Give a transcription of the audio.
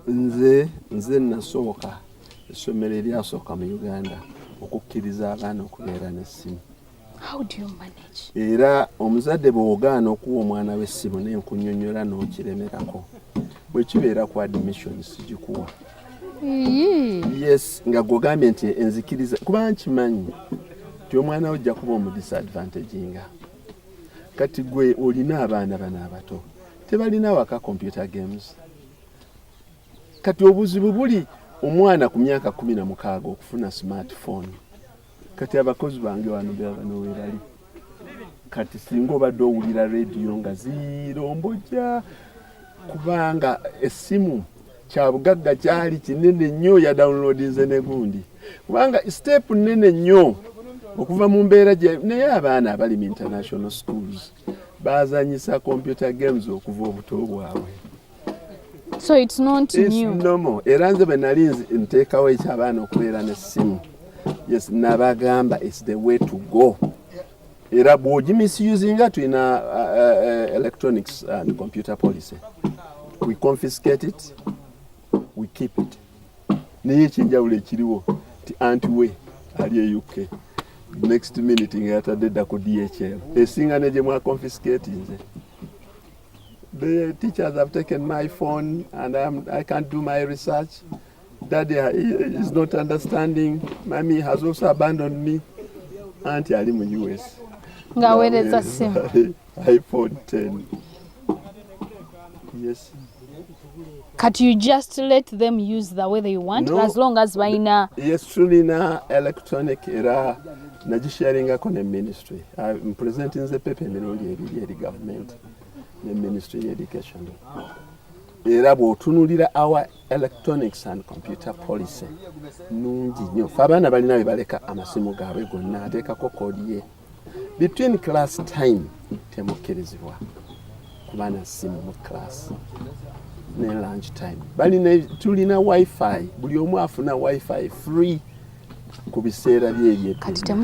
nze nasooka essomero eryasooka mu Uganda okukkiriza abaana okubeera n'essimu. How do you manage? Era omuzadde bw'ogaana okuwa omwana w'essimu n'enkunnyonnyola n'okiremerako bwe kibeera ku admission sigikuwa. Yes, nga gwogambye nti enzikiriza kuba nkimanyi nti omwana we ojja kuba omudisadvantaginga. Kati gwe olina abaana bano abato tebalina waka computer games. Kati obuzibu buli omwana ku myaka 16 okufuna smartphone. Kati abakozi bange wano weebali. Kati singa obadde owulira radio nga zirombojja kubanga essimu kyabugagga kyali kinene nnyo ya downloadinze ne gundi. Kubanga step nene nnyo okuva mu mbeera naye abaana abali mu international schools bazanyisa computer games okuva obuto bwabwe. So it's not it's new. It's normal. Era nze bwe nali nteekawo eky'abaana okubeera n'essimu. Yes, nabagamba it's the way to go. Era bw'ogimisusinga tulina electronics and computer policy. We confiscate it, we keep it. Naye ekyenjawulo ekiriwo ti anti we ali e UK. Next minute nga yatadde dda ku DHL. Esinga ne gye mwa confiscate nze. The teachers have taken my phone and I can't do my research. Daddy is not understanding. Mommy has also abandoned me. Auntie ali mu US. Nga weereza ssimu. iPhone 10. Yes. Can't you just let them use the way they want? No, as long as baina. Yes, truly na electronic era nagisharingako ne ministry. I'm presenting the paper emirundi eri government ne ministry of education. Era bw'otunulira our electronics and computer policy nungi nnyo. Abaana balina bye baleka amasimu gaabwe gonna ateekako koodi ye. Between class time temukkirizibwa kuba na ssimu mu class ne lunch time. Tulina wifi, buli omu afuna wifi free ku biseera bye eby'eddembe.